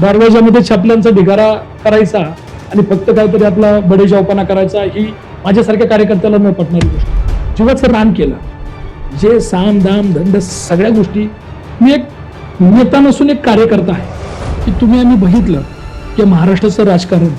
दरवाजामध्ये छापल्यांचा ढिगारा करायचा आणि फक्त काहीतरी आपला बडेजावपणा करायचा ही माझ्यासारख्या कार्यकर्त्याला न पटणारी गोष्ट. जीवाचं रान केलं, जे साम दाम धंद सगळ्या गोष्टी. मी एक नेता नसून एक कार्यकर्ता आहे की तुम्ही आम्ही बघितलं की महाराष्ट्राचं राजकारण.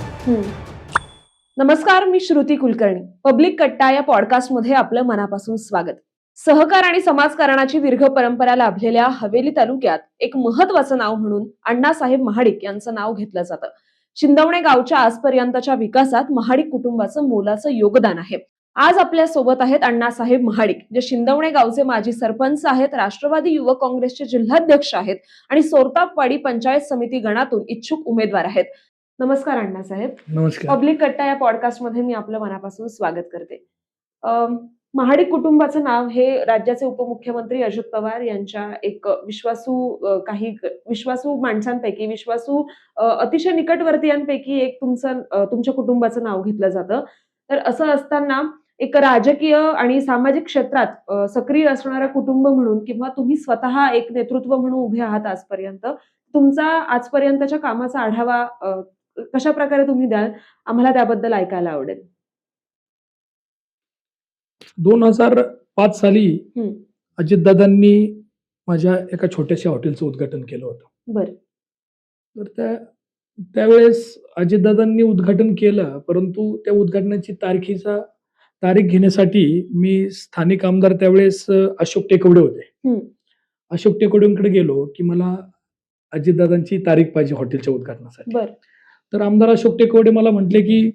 नमस्कार, मी श्रुती कुलकर्णी. पब्लिक कट्टा या पॉडकास्टमध्ये आपलं मनापासून स्वागत. सहकार आणि समाजकारणाची दीर्घ परंपरा लाभलेल्या हवेली तालुक्यात एक महत्वाचं नाव म्हणून अण्णासाहेब महाडिक यांचं नाव घेतलं जातं. शिंदवणे गावच्या आजपर्यंतच्या विकासात महाडिक कुटुंबाचं मोलाचं योगदान आहे. आज आपल्या सोबत आहेत अण्णासाहेब महाडिक, जे शिंदवणे गावचे माजी सरपंच आहेत, राष्ट्रवादी युवक काँग्रेसचे जिल्हाध्यक्ष आहेत आणि सोरतापवाडी पंचायत समिती गणातून इच्छुक उमेदवार आहेत. नमस्कार अण्णासाहेब. नमस्कार. पब्लिक कट्टा या पॉडकास्ट मध्ये मी आपलं मनापासून स्वागत करते. महाडिक कुटुंबाचं नाव हे राज्याचे उपमुख्यमंत्री अजित पवार यांच्या एक विश्वासू माणसांपैकी, अतिशय निकटवर्तीयांपैकी एक तुमच्या कुटुंबाचं नाव घेतलं जातं. तर असं असताना एक राजकीय आणि सामाजिक क्षेत्रात सक्रिय असणारं कुटुंब म्हणून किंवा तुम्ही स्वतः एक नेतृत्व म्हणून उभे आहात आजपर्यंत, तुमचा आजपर्यंतच्या कामाचा आढावा कशा प्रकारे तुम्ही द्याल, आम्हाला त्याबद्दल ऐकायला आवडेल. 2005 साली अजितदादांनी माझ्या एका छोट्याशा हॉटेलचं उद्घाटन केलं होतं. बरं. तर त्यावेळेस अजितदादांनी उद्घाटन केलं, परंतु त्या उद्घाटनाची तारीख घेण्यासाठी मी स्थानिक आमदार त्यावेळेस अशोक टेकवडे होते. अशोक टेकवडेंकडे गेलो की मला अजितदादांची तारीख पाहिजे हॉटेलच्या उद्घाटनासाठी. तर आमदार अशोक टेकवडे मला म्हटले की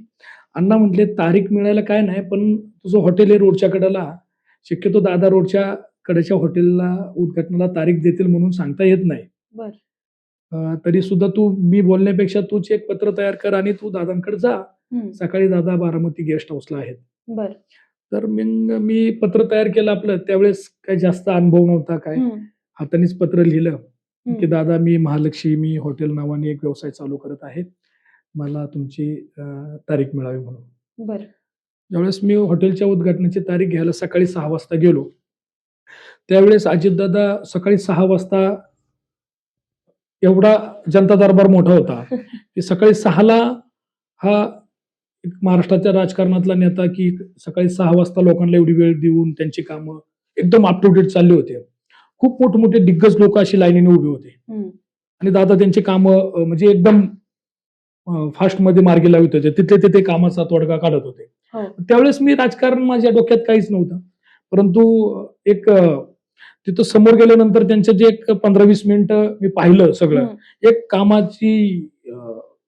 अण्णा, म्हटले तारीख मिळायला काय नाही, पण तुझं हॉटेल आहे रोडच्या कडेला, शक्यतो दादा रोडच्या कडेच्या हॉटेलला उद्घाटनाला तारीख देतील म्हणून सांगता येत नाही. तरी सुद्धा मी बोलण्यापेक्षा तूच एक पत्र तयार कर आणि तू दादांकडे जा. सकाळी दादा बारामती गेस्ट हाऊसला आहेत. तर मी पत्र तयार केलं आपलं. त्यावेळेस काही जास्त अनुभव नव्हता, काय हातानेच पत्र लिहिलं की दादा, मी महालक्ष्मी हॉटेल नावाने एक व्यवसाय चालू करत आहे, मला तुमची तारीख मिळावी म्हणून. ज्यावेळेस मी हॉटेलच्या उद्घाटनाची तारीख घ्यायला सकाळी 6 वाजता गेलो, त्यावेळेस अजितदादा सकाळी 6 वाजता, एवढा जनता दरबार मोठा होता की सकाळी 6ला हा एक महाराष्ट्राच्या राजकारणातला नेता की सकाळी 6 वाजता लोकांना एवढी वेळ देऊन त्यांची कामं एकदम अप टू डेट चालली होते. खूप मोठे दिग्गज लोक अशी लाईनीने उभे होते आणि दादा त्यांची कामं म्हणजे एकदम फास्ट मध्ये मार्गी लावित होते, तिथे कामाचा तोडगा काढत होते. त्यावेळेस मी राजकारण माझ्या डोक्यात काहीच नव्हतं, परंतु एक तिथं समोर गेल्यानंतर त्यांचं जे एक 15-20 मिनिटं मी पाहिलं सगळं, एक कामाची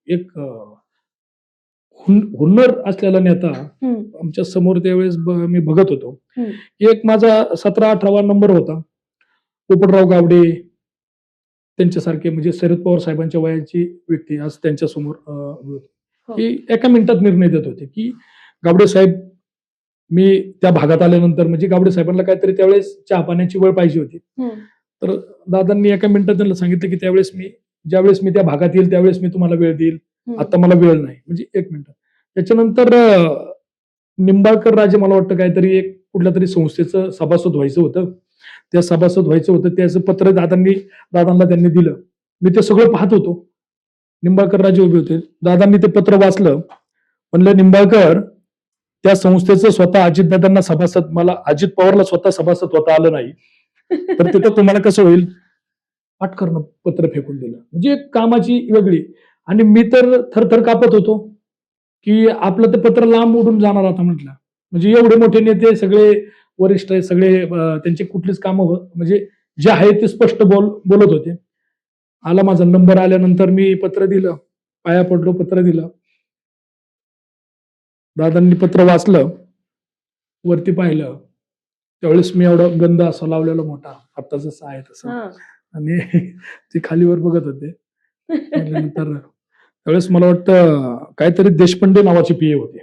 एक हुन्नर असलेला नेता आमच्या समोर त्यावेळेस मी बघत होतो. एक माझा 17-18वा नंबर होता. पोपटराव गावडे त्यांच्यासारखे म्हणजे शरद पवार साहेबांच्या वयाची व्यक्ती आज त्यांच्या समोर की एका मिनिटात निर्णय देत होते की गावडे साहेब, मी त्या भागात आल्यानंतर म्हणजे गावडे साहेबांना काहीतरी त्यावेळेस चहा पाण्याची वेळ पाहिजे होती. तर दादांनी एका मिनिटात त्यांना सांगितलं की ज्यावेळेस मी त्या भागात येईल त्यावेळेस मी तुम्हाला वेळ देईल, आता मला वेळ नाही, म्हणजे 1 मिनिट. त्याच्यानंतर निंबाळकर राजे, मला वाटतं काहीतरी एक कुठल्या तरी संस्थेचं सभासद व्हायचं होतं, त्याचं पत्र दादांना त्यांनी दिलं. मी ते सगळं पाहत होतो. निंबाळकर राजे उभे होते, दादांनी ते पत्र वाचलं. म्हणलं, निंबाळकर, त्या संस्थेचं स्वतः अजितदादांना सभासद, मला अजित पवारला स्वतः सभासद होता आलं नाही, तर तिथं तुम्हाला कसं होईल? पाटकरनं पत्र फेकून दिलं. म्हणजे कामाची वेगळी. आणि मी तर थरथर कापत होतो की आपलं ते पत्र लांब उडून जाणार आता म्हटलं. म्हणजे एवढे मोठे नेते, सगळे वरिष्ठ, सगळे त्यांची कुठलीच कामं म्हणजे जे आहे ते स्पष्ट बोलत होते. आला माझा नंबर, आल्यानंतर मी पत्र दिलं, पाया पडलो, पत्र दिलं. दादांनी पत्र वाचलं, वरती पाहिलं, त्यावेळेस मी एवढा गंध असा लावलेला मोठा, आता जसं आहे तसं, आणि ते खालीवर बघत होते. नंतर त्यावेळेस मला वाटतं काहीतरी देशपांडे नावाचे पीए होते.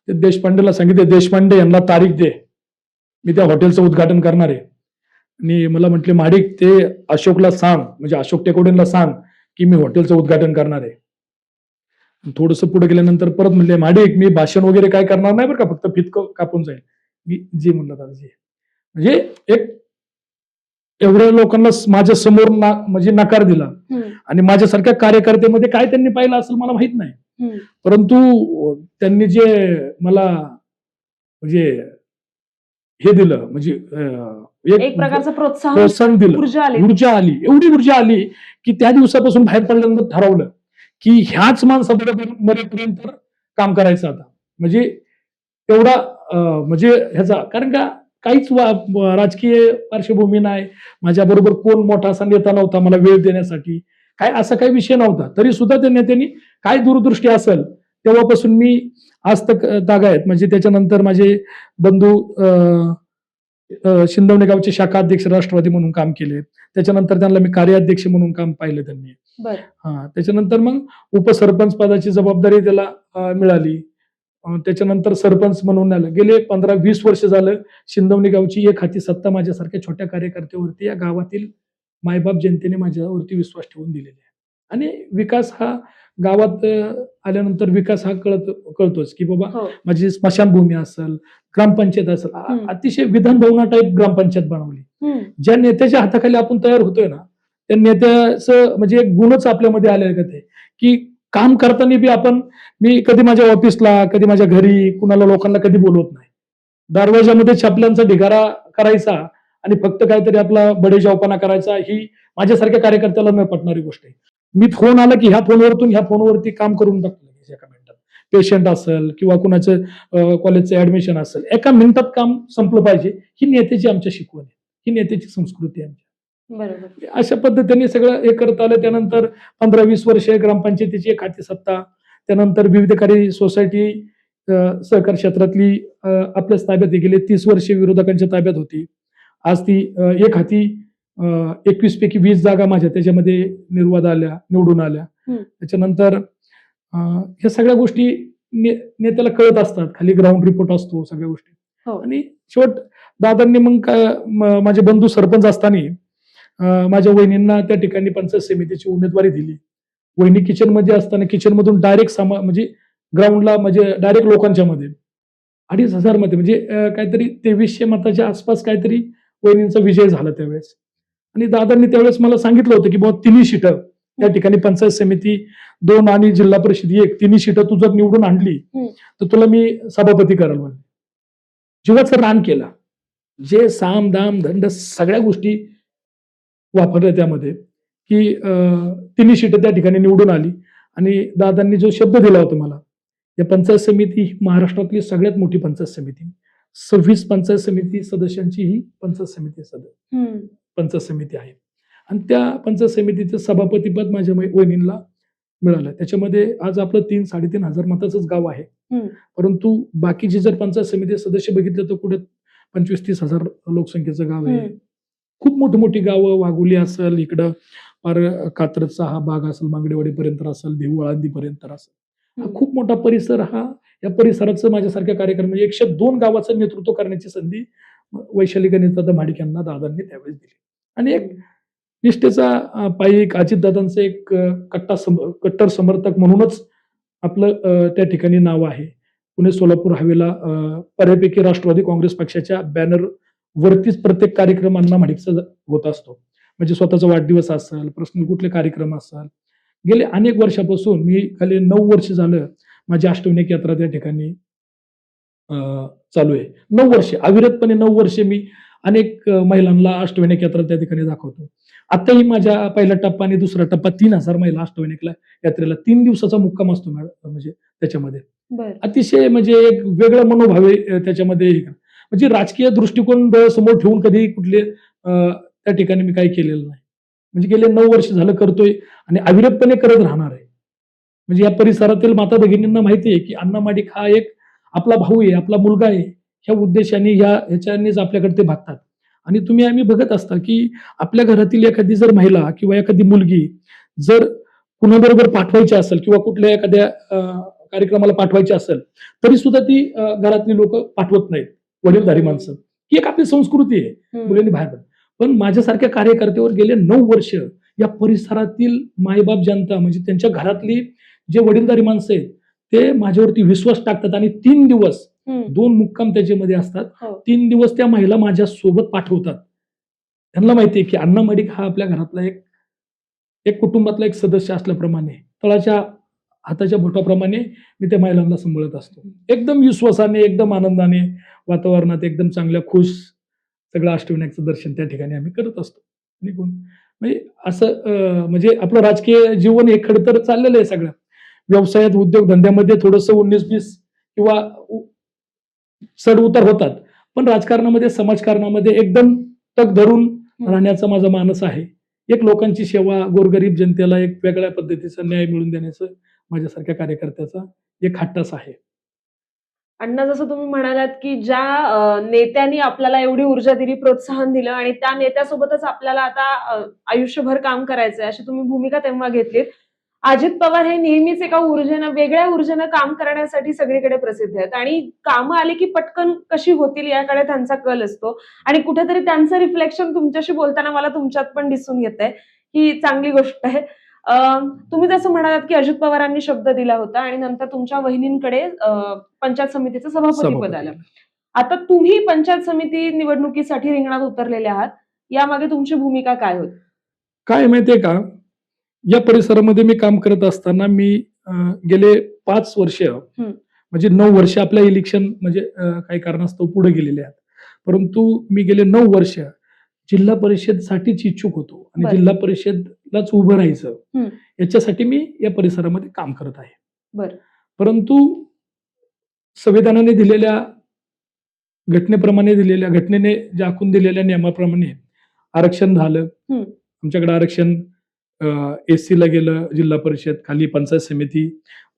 ते देशपांडेला सांगितले, देशपांडे यांना तारीख दे, मी त्या हॉटेलचं उद्घाटन करणार आहे. आणि मला म्हटले, महाडिक, ते अशोकला सांग, म्हणजे अशोक टेकवडेंना सांग की मी हॉटेलचं उद्घाटन करणार आहे. थोडस पुढे गेल्यानंतर परत म्हणले, महाडिक, मी भाषण वगैरे काय करणार नाही बरं का, फक्त फितकं कापून जाईल. मी जे म्हणलं दादाजी, म्हणजे एवढ्या लोकांना माझ्या समोर म्हणजे नकार दिला आणि माझ्यासारख्या कार्यकर्त्यामध्ये काय त्यांनी पाहिलं असेल मला माहित नाही, परंतु त्यांनी जे मला म्हणजे हे दिलं म्हणजे एक प्रकारचं प्रोत्साहन दिलं, ऊर्जा आली, एवढी ऊर्जा आली की त्या दिवसापासून बाहेर पडल्यानंतर ठरवलं की ह्याच मरेपर्यंत काम करायचं आता. म्हणजे एवढा म्हणजे ह्याचा, कारण का काहीच राजकीय पार्श्वभूमी नाही, माझ्या बरोबर कोण मोठा असा नेता नव्हता मला वेळ देण्यासाठी, काय असा काही विषय नव्हता. तरी सुद्धा त्या नेत्यांनी काय दूरदृष्टी असेल, तेव्हापासून मी आज तक तागायत म्हणजे त्याच्यानंतर माझे बंधू शिंदवणे गावचे शाखा अध्यक्ष राष्ट्रवादी म्हणून काम केले, त्याच्यानंतर त्यांना मी कार्याध्यक्ष म्हणून काम पाहिलं त्यांनी. त्याच्यानंतर मग उपसरपंच पदाची जबाबदारी त्याला मिळाली, त्याच्यानंतर सरपंच म्हणून आलं. गेले 15-20 वर्ष झालं शिंदवणे गावची एक हाती सत्ता माझ्यासारख्या छोट्या कार्यकर्त्यावरती या गावातील मायबाप जनतेने माझ्यावरती विश्वास ठेवून दिलेला आहे. आणि विकास हा गावात आल्यानंतर विकास हा कळतोच की बाबा माझी स्मशानभूमी असेल, ग्रामपंचायत असेल, अतिशय विधान भवना टाईप ग्रामपंचायत बनवली. ज्या नेत्याच्या हाताखाली आपण तयार होतोय ना, त्या नेत्याचं म्हणजे एक गुणच आपल्यामध्ये आलेलं आहे की काम करताना बी मी कधी माझ्या ऑफिसला, कधी माझ्या घरी कुणाला लोकांना कधी बोलवत नाही. दरवाजामध्ये छापल्यांचा ढिगारा करायचा आणि फक्त काहीतरी आपला बडेजावपणा करायचा, ही माझ्यासारख्या कार्यकर्त्याला न पटणारी गोष्ट आहे. मी फोन आला की ह्या फोनवरती काम करून टाकलं एका मिनिटात. पेशंट असेल किंवा कुणाचं कॉलेजचं ऍडमिशन असेल, एका मिनिटात काम संपलं पाहिजे. ही नेत्याची आमच्या शिकवण आहे, ही नेत्याची संस्कृती आहे. बरोबर. अशा पद्धतीने सगळं हे करत आलं. त्यानंतर 15-20 वर्ष ग्रामपंचायतीची एक हाती सत्ता, त्यानंतर विविधकारी सोसायटी सहकार क्षेत्रातली आपल्याच ताब्यात गेले. 30 वर्षे विरोधकांच्या ताब्यात होती. आज ती एक हाती 21 पैकी 20 जागा माझ्या त्याच्यामध्ये निवडून आल्या. त्याच्यानंतर ह्या सगळ्या गोष्टी नेत्याला कळत असतात, खाली ग्राउंड रिपोर्ट असतो सगळ्या गोष्टी. आणि शेवट दादांनी मग माझे बंधू सरपंच असताना माझ्या वहिनींना त्या ठिकाणी पंचायत समितीची उमेदवारी दिली. वहिनी किचनमध्ये असताना किचनमधून डायरेक्ट म्हणजे ग्राउंडला म्हणजे डायरेक्ट लोकांच्या मध्ये 2,500 मध्ये म्हणजे काहीतरी 2300 मताच्या आसपास काहीतरी वहिनींचा विजय झाला त्यावेळेस. आणि दादांनी त्यावेळेस मला सांगितलं होतं की बाबा 3 सीटं त्या ठिकाणी पंचायत समिती 2 आणि जिल्हा परिषद 1, 3 सीटं तू जर निवडून आणली तर तुला मी सभापती कराल म्हणून. जीवाचं रान केला, जे साम दाम दंड सगळ्या गोष्टी वापरल्या त्यामध्ये की 3 सीटं त्या ठिकाणी निवडून आली. आणि दादांनी जो शब्द दिला होता मला, या पंचायत समिती महाराष्ट्रातली सगळ्यात मोठी पंचायत समिती, 26 पंचायत समिती सदस्यांची ही पंचायत समिती आहे. आणि त्या पंचायत समितीचं सभापतीपद माझ्या वहिनींना मिळालं. त्याच्यामध्ये आज आपलं 3-3.5 मताचंच गाव आहे, परंतु बाकीचे जर पंचायत समिती सदस्य बघितले तर कुठे 25-30 हजार लोकसंख्येचं गाव आहे. खूप मोठी गावं, वाघोली असेल, इकडं कात्रजचा हा भाग असेल, मांगडेवाडीपर्यंत असेल, देहू आळंदीपर्यंत असेल, हा खूप मोठा परिसर. या परिसराचं माझ्यासारख्या कार्यक्रम म्हणजे 102 गावाचं नेतृत्व करण्याची संधी वैशाली गणेशदादा महाडिक यांना दादांनी त्यावेळेस दिली. आणि एक निष्ठेचा पायिक अजितदादांचं एक कट्टर समर्थक म्हणूनच आपलं त्या ठिकाणी नाव आहे. पुणे सोलापूर हवेला बऱ्यापैकी राष्ट्रवादी काँग्रेस पक्षाच्या बॅनर वरतीच प्रत्येक कार्यक्रम अण्णा महाडिकचा होत असतो. म्हणजे स्वतःचा वाढदिवस असेल, पर्सनल कुठले कार्यक्रम असेल. गेले अनेक वर्षापासून मी खाली 9 वर्ष झालं माझी अष्टविनायक यात्रा त्या ठिकाणी चालू आहे. 9 वर्ष अविरतपणे 9 वर्ष मी अनेक महिलांना अष्टविनायक यात्रा त्या ठिकाणी दाखवतो. आताही माझ्या पहिला टप्पा आणि दुसरा टप्पा 3,000 महिला अष्टविनायक यात्रेला 3 दिवसाचा मुक्काम असतो म्हणजे त्याच्यामध्ये. अतिशय म्हणजे एक वेगळं मनोभाव आहे त्याच्यामध्ये. म्हणजे राजकीय दृष्टिकोन डोळ्यासमोर ठेवून कधी कुठले त्या ठिकाणी मी काही केलेलं नाही. म्हणजे गेले 9 वर्ष झालं करतोय आणि अविरतपणे करत राहणार आहे. म्हणजे या परिसरातील माता भगिनींना माहिती आहे की अण्णा महाडिक हा एक आपला भाऊ आहे, आपला मुलगा आहे. ह्या उद्देशाने ह्याच्यानेच आपल्याकडे ते भागतात. आणि आम्ही बघत असता की आपल्या घरातील एखादी जर महिला किंवा एखादी मुलगी जर कुणाबरोबर पाठवायची असेल किंवा कुठल्या एखाद्या कार्यक्रमाला पाठवायची असेल तरी सुद्धा ती घरातली लोक पाठवत नाहीत, वडीलधारी माणसं. ही एक आपली संस्कृती आहे मुलींनी बाहेर. पण माझ्यासारख्या कार्यकर्त्यावर गेले 9 वर्ष या परिसरातील मायबाप जनता म्हणजे त्यांच्या घरातली जे वडीलधारी माणसं आहेत ते माझ्यावरती विश्वास टाकतात. आणि 3 दिवस 2 मुक्काम त्याच्यामध्ये असतात. 3 दिवस त्या महिला माझ्या सोबत पाठवतात. त्यांना माहिती आहे की अण्णा माडिक हा आपल्या घरातला एक कुटुंबातला एक सदस्य असल्याप्रमाणे तळाच्या हाताच्या बोटाप्रमाणे मी त्या महिलांना सांभाळत असतो. एकदम विश्वासाने, एकदम आनंदाने, वातावरणात एकदम चांगल्या खुश सगळं अष्टविनायकचं दर्शन त्या ठिकाणी आम्ही करत असतो. निघून म्हणजे असं म्हणजे आपलं राजकीय जीवन हे खडतर चाललेलं आहे सगळं. व्यवसायात, उद्योगधंद्यामध्ये थोडंसं 19-20 किंवा चढ उतार होतात. पण राजकारणामध्ये, समाजकारणामध्ये एकदम तग धरून राहण्याचा माझा मानस आहे. एक लोकांची सेवा, गोरगरीब जनतेला एक वेगळ्या पद्धतीचा न्याय मिळवून देण्याचं माझ्यासारख्या कार्यकर्त्याचा एक हट्टच आहे. अण्णा, जसं तुम्ही म्हणालात की ज्या नेत्यांनी आपल्याला एवढी ऊर्जा दिली, प्रोत्साहन दिलं आणि त्या नेत्यासोबतच आपल्याला आता आयुष्यभर काम करायचंय, अशी तुम्ही भूमिका तेव्हा घेतलीत. अजित पवार हे नेहमीच एका ऊर्जेनं, वेगळ्या ऊर्जेनं काम करण्यासाठी सगळीकडे प्रसिद्ध आहेत आणि कामं आली की पटकन कशी होतील याकडे त्यांचा कल असतो आणि कुठेतरी त्यांचं रिफ्लेक्शन तुमच्याशी बोलताना मला तुमच्यात पण दिसून येतंय. ही चांगली गोष्ट आहे. तुम्ही जसं म्हणालात की अजित पवारांनी शब्द दिला होता आणि नंतर तुमच्या वहिनींकडे पंचायत समितीचं सभापती आलं. आता तुम्ही पंचायत समिती निवडणुकीसाठी रिंगणात उतरलेले आहात. यामागे तुमची भूमिका काय होती? काय माहितीये का, या परिसरामध्ये मी काम करत असताना मी गेले 5 वर्ष म्हणजे 9 वर्ष आपल्या इलेक्शन म्हणजे काही कारणास्तव पुढे गेलेले आहेत. परंतु मी गेले 9 वर्ष जिल्हा परिषदसाठीच इच्छुक होतो आणि बरं. जिल्हा परिषदलाच उभं राहायचं हं. याच्यासाठी मी या परिसरामध्ये काम करत आहे. बरं. परंतु संविधानाने दिलेल्या घटनेने जे आखून दिलेल्या नियमाप्रमाणे आरक्षण झालं. आमच्याकडे आरक्षण एससी ला गेलं जिल्हा परिषद, खाली पंचायत समिती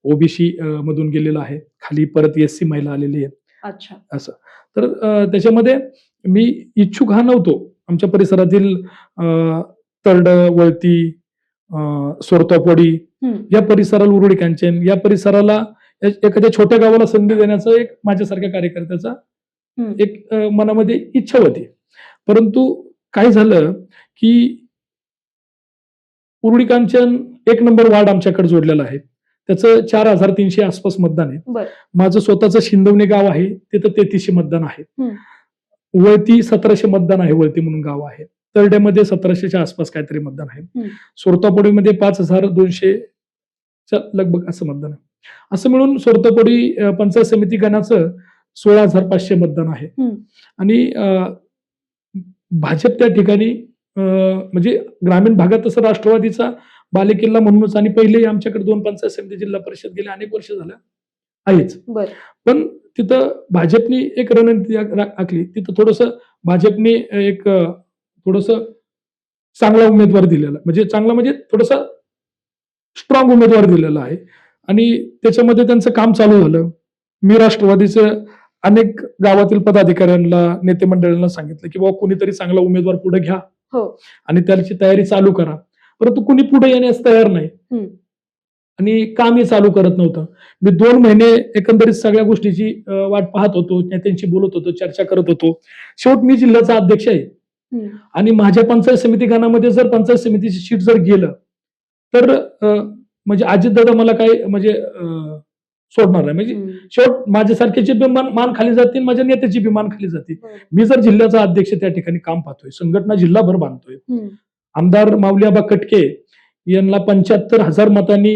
ओबीसी मधून गेलेलं आहे, खाली परत एससी महिला आलेली आहे. अच्छा. असं तर त्याच्यामध्ये मी इच्छुक हा नव्हतो. आमच्या परिसरातील तरड, वळती, सोरतोपवाडी या परिसराला, उरुडी कांचन या परिसराला, एखाद्या छोट्या गावाला संधी देण्याचा एक माझ्यासारख्या कार्यकर्त्याचा एक मनामध्ये इच्छा होती. परंतु काय झालं की उरुडी कांचन 1 नंबर वार्ड आमच्याकडे जोडलेला आहे. त्याचं 4300 आसपास मतदान आहे. माझं स्वतःचं शिंदवणे गाव आहे, तिथं 3300 मतदान आहे. वळती 1700 मतदान आहे, वळती म्हणून गाव आहे. तरड्यामध्ये 1700च्या आसपास काहीतरी मतदान आहे. सोरतापोडीमध्ये 5200च्या लगभग असं मतदान आहे. असं मिळून सोरतापोडी पंचायत समिती गणाचं 16500 मतदान आहे. आणि भाजप त्या ठिकाणी म्हणजे ग्रामीण भागात तसं राष्ट्रवादीचा बालेकिल्ला म्हणूनच, आणि पहिलेही आमच्याकडे 2 पंचायत समिती जिल्हा परिषद गेले अनेक वर्ष झालं आहेच. पण तिथं भाजपनी एक रणनीती आखली. तिथं थोडंसं भाजपने एक थोडंसं चांगला उमेदवार दिलेला, म्हणजे चांगला म्हणजे थोडासा स्ट्रॉंग उमेदवार दिलेला आहे आणि त्याच्यामध्ये त्यांचं काम चालू झालं. मी राष्ट्रवादीचं अनेक गावातील पदाधिकाऱ्यांना, नेते मंडळींना सांगितलं की बाबा कोणीतरी चांगला उमेदवार पुढे घ्या आणि त्याची तयारी चालू करा. परंतु कुणी पुढे येण्यास तयार नाही आणि कामही चालू करत नव्हतं. मी 2 महिने एकंदरीत सगळ्या गोष्टीची वाट पाहत होतो, नेत्यांशी बोलत होतो, चर्चा करत होतो. शेवट मी जिल्ह्याचा अध्यक्ष आहे आणि माझ्या पंचायत समिती गणामध्ये जर पंचायत समितीची सीट जर गेलं तर म्हणजे अजितदादा मला काय म्हणजे सोडणार नाही. म्हणजे शेवट माझ्यासारख्याची बी मान खाली जाते, माझ्या नेत्याची बी मान खाली जाते. मी जर जिल्ह्याचा अध्यक्ष त्या ठिकाणी काम पाहतोय, संघटना जिल्हाभर बांधतोय. आमदार माऊलीआबा कटके यांना 75,000 मतांनी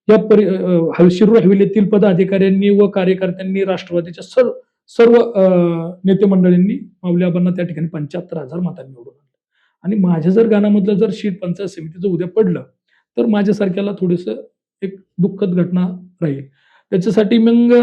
या शिरूर हवेलीतील पदाधिकाऱ्यांनी व कार्यकर्त्यांनी, राष्ट्रवादीच्या सर्व नेते मंडळींनी माऊलीआबांना त्या ठिकाणी 75,000 मतांनी निवडून आणलं. आणि माझ्या जर गाण्यामधलं जर शीट पंचायत समितीचं उद्या पडलं तर माझ्यासारख्याला थोडंसं एक दुःखद घटना राहील. त्याच्यासाठी मग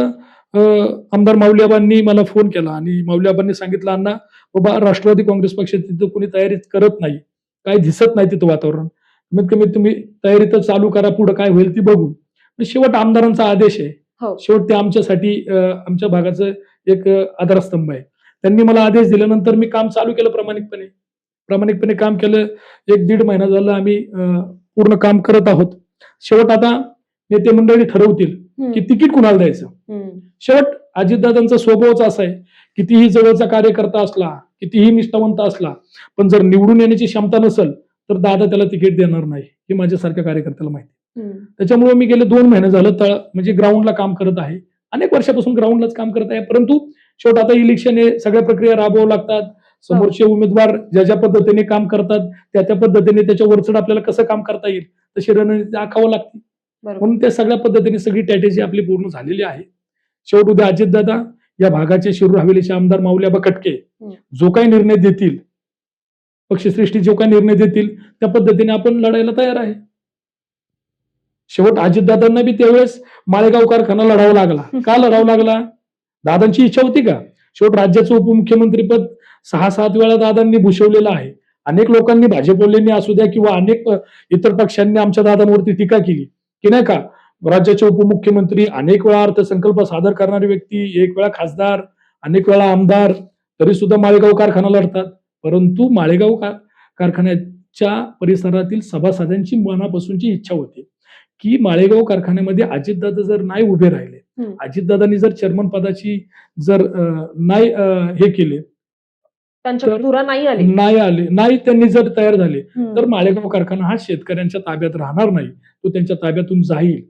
आमदार माऊलीआबांनी मला फोन केला आणि माऊलीआबांनी सांगितलं, अण्णा बाबा राष्ट्रवादी काँग्रेस पक्ष तिथं कोणी तयारी करत नाही, काय दिसत नाही तिथं वातावरण, कमीत कमी तुम्ही तयारी तर चालू करा, पुढे काय होईल ती बघू. शेवट आमदारांचा आदेश आहे, शेवट ते आमच्यासाठी आमच्या भागाचं एक आधारस्तंभ आहे. त्यांनी मला आदेश दिल्यानंतर मी काम चालू केलं, प्रामाणिकपणे काम केलं. 1-1.5 महिना झाला आम्ही पूर्ण काम करत आहोत. शेवट आता नेते मंडळी ठरवतील की तिकीट कुणाला द्यायचं. शेवट अजितदादांचा स्वभावच असा आहे, कितीही जवळचा कार्यकर्ता असला, कितीही निष्ठावंत असला, पण जर निवडून येण्याची क्षमता नसेल तर दादा त्याला तिकीट देणार नाही, हे माझ्यासारख्या कार्यकर्त्याला माहिती. त्याच्यामुळे मी गेले 2 महिने झालं म्हणजे ग्राउंडला काम करत आहे. अनेक वर्षापासून ग्राउंडलाच काम करत आहे. परंतु शेवट आता इलेक्शन आहे, सगळ्या प्रक्रिया राबवावं लागतात. समोरचे उमेदवार ज्या पद्धतीने काम करतात त्या पद्धतीने त्याच्या वरचढ आपल्याला कसं काम करता येईल तशी रणनीती आखावं लागते. म्हणून त्या सगळ्या पद्धतीने सगळी स्ट्रॅटेजी आपली पूर्ण झालेली आहे. शेवट उद्या अजितदादा या भागाचे शिरूर हवेलीचे आमदार माऊलीआबा खटके जो काही निर्णय देतील, पक्षश्रेष्ठी जो काही निर्णय देतील त्या पद्धतीने आपण लढायला तयार आहे. शेवट अजितदादांना बी त्यावेळेस माळेगाव कारखाना लढावा लागला. का लढावा लागला? दादांची इच्छा होती का? शेवट राज्याचं उपमुख्यमंत्रीपद 6-7 वेळा दादांनी भूषवलेलं आहे. अनेक लोकांनी भाजपवाल्यांनी असू द्या किंवा अनेक इतर पक्षांनी आमच्या दादांवरती टीका केली की नाही का, राज्याचे उपमुख्यमंत्री, अनेक वेळा अर्थसंकल्प सादर करणारी व्यक्ती, एक वेळा खासदार, अनेक वेळा आमदार, तरी सुद्धा माळेगाव कारखाना लढतात. परंतु माळेगाव कारखान्याच्या परिसरातील सभासदांची मनापासूनची इच्छा होती की माळेगाव कारखान्यामध्ये अजितदादा जर नाही उभे राहिले, अजितदादांनी जर चेअरमन पदाची जर नाही हे केले, नाही त्यांनी जर तयार झाले तर माळेगाव कारखाना हा शेतकऱ्यांच्या ताब्यात राहणार नाही, तो त्यांच्या ताब्यातून जाईल.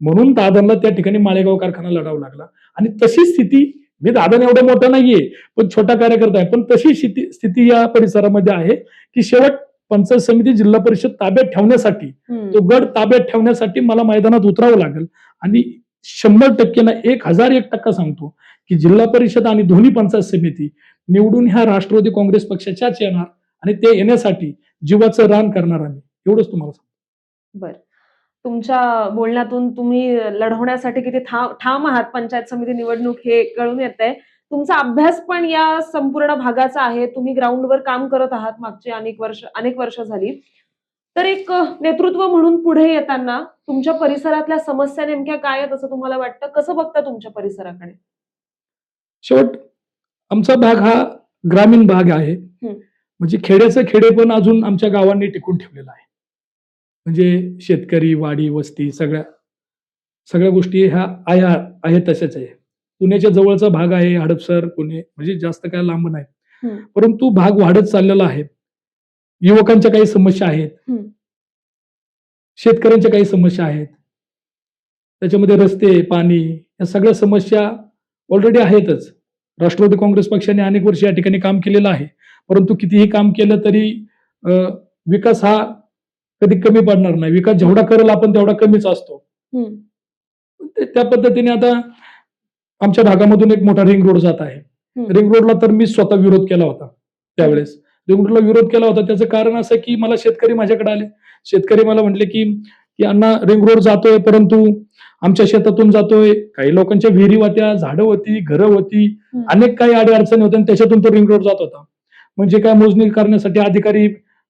म्हणून दादांना त्या ठिकाणी माळेगाव कारखाना लढावा लागला. आणि तशी स्थिती, मी दादा एवढा मोठा नाहीये पण छोटा कार्यकर्ता आहे, पण तशी स्थिती या परिसरामध्ये आहे की शेवट पंचायत समिती, जिल्हा परिषद ताब्यात ठेवण्यासाठी, तो गड ताब्यात ठेवण्यासाठी मला मैदानात उतरावं लागेल. आणि 100% ना 1001% सांगतो की जिल्हा परिषद आणि दोन्ही पंचायत समिती निवडून ह्या राष्ट्रवादी काँग्रेस पक्षाच्याच येणार आणि ते येण्यासाठी जीवाचं रान करणार आम्ही, एवढंच तुम्हाला सांगतो. बरं, तुमच्या बोलण्यातून तुम्ही लढवण्यासाठी किती ठाम आहात पंचायत समिती निवडणूक हे कळून येतंय. तुमचा अभ्यास पण या संपूर्ण भागाचा आहे. तुम्ही ग्राउंडवर काम करत आहात मागची अनेक वर्ष झाली. तर एक नेतृत्व म्हणून पुढे येताना तुमच्या परिसरातल्या समस्या नेमक्या काय आहेत असं तुम्हाला वाटतं? कसं बघता तुमच्या परिसराकडे? शेवट आमचा भाग हा ग्रामीण भाग आहे. म्हणजे खेड्याचं खेडे पण अजून आमच्या गावांनी टिकून ठेवलेलं आहे. म्हणजे शेतकरी, वाडी, वस्ती, सगळ्या गोष्टी ह्या आहेत तशाच आहे. पुण्याच्या जवळचा भाग आहे हडपसर, पुणे, म्हणजे जास्त काय लांब नाही. परंतु भाग वाढत चाललेला आहे. युवकांच्या काही समस्या आहेत, शेतकऱ्यांच्या काही समस्या आहेत, त्याच्यामध्ये रस्ते, पाणी, या सगळ्या समस्या ऑलरेडी आहेतच. राष्ट्रवादी काँग्रेस पक्षाने अनेक वर्ष या ठिकाणी काम केलेलं आहे. परंतु कितीही काम केलं तरी विकास हा कधी कमी पडणार नाही. विकास जेवढा करेल आपण तेवढा कमीच असतो. त्या पद्धतीने आता आमच्या भागामधून एक मोठा रिंग रोड जात आहे. रिंग रोडला तर मी स्वतः विरोध केला होता. त्यावेळेस रिंग रोडला विरोध केला होता, त्याचं कारण असं की मला शेतकरी माझ्याकडे आले. शेतकरी मला म्हटले की अण्णा, रिंग रोड जातोय परंतु आमच्या शेतातून जातोय, काही लोकांच्या विहिरी होत्या, झाडं होती, घरं होती, अनेक काही अडचणी होत्या आणि त्याच्यातून तो रिंग रोड जात होता. म्हणजे काय मोजणी करण्यासाठी अधिकारी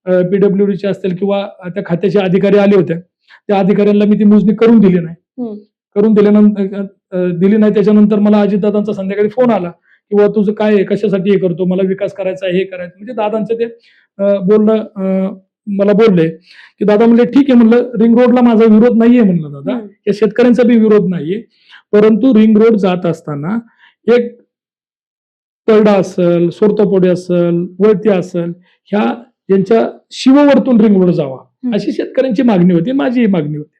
पीडब्ल्यूडीचे असतील किंवा त्या खात्याचे अधिकारी आले होते. त्या अधिकाऱ्यांना मी ती मोजणी करून दिली नाही. त्याच्यानंतर मला अजितदादांचा संध्याकाळी फोन आला की बाबा तुझं काय आहे, कशासाठी हे करतो, मला विकास करायचा आहे, हे करायचं. म्हणजे दादांचं ते बोलणं मला बोलले की दादा म्हणले ठीक आहे, म्हणलं रिंग रोडला माझा विरोध नाहीये, म्हणलं दादा या शेतकऱ्यांचा बी विरोध नाहीये, परंतु रिंग रोड जात असताना एक तळडा असेल, सोरतपोडे असेल, वळती असेल, ह्या यांच्या शिववरतून रिंग रोड जावा अशी शेतकऱ्यांची मागणी होती, माझीही मागणी होती.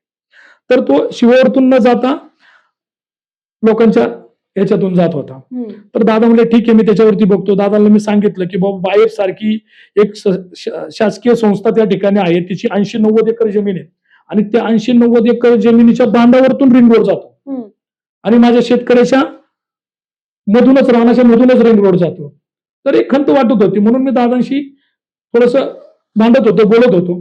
तर तो शिववरतून न जाता लोकांच्या याच्यातून जात होता. तर दादा म्हणले ठीक आहे, मी त्याच्यावरती बघतो. दादाला मी सांगितलं की बाबा बाहेर सारखी एक शासकीय संस्था त्या ठिकाणी आहे, तिची 80-90 एकर जमीन आहे आणि त्या 80-90 एकर जमिनीच्या बांधावरतून रिंग रोड जातो आणि माझ्या शेतकऱ्याच्या मधूनच, रानाच्या मधूनच रिंग रोड जातो. तर एक खंत वाटत होती, म्हणून मी दादांशी थोडस भांडत होतो, बोलत होतो.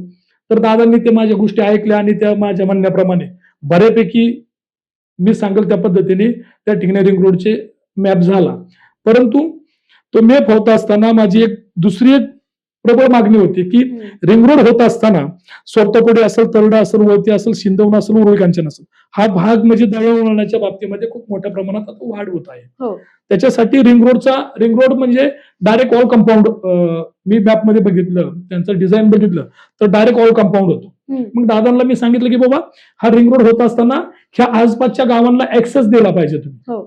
तर दादांनी ते माझ्या गोष्टी ऐकल्या आणि त्या माझ्या म्हणण्याप्रमाणे बऱ्यापैकी मी सांगेल त्या पद्धतीने त्या ठिकाणी रिंग रोडचे मॅप झाला. परंतु तो मॅप होत असताना माझी एक दुसरी प्रबळ मागणी होती की रिंग रोड होत असताना सोरतपोडे असेल, तरडा असेल, वळती असेल, सिंदवण असेल, उरुळी कांचन असेल, हा भाग म्हणजे दळणवळणाच्या बाबतीमध्ये खूप मोठ्या प्रमाणात आता वाढ होत आहे. त्याच्यासाठी रिंग रोड म्हणजे डायरेक्ट ऑल कंपाऊंड, मी मॅप मध्ये बघितलं, त्यांचं डिझाईन बघितलं तर डायरेक्ट ऑल कंपाऊंड होतो. मग दादांना मी सांगितलं की बाबा हा रिंग रोड होत असताना ह्या आसपासच्या गावांना ऍक्सेस दिला पाहिजे तुम्ही,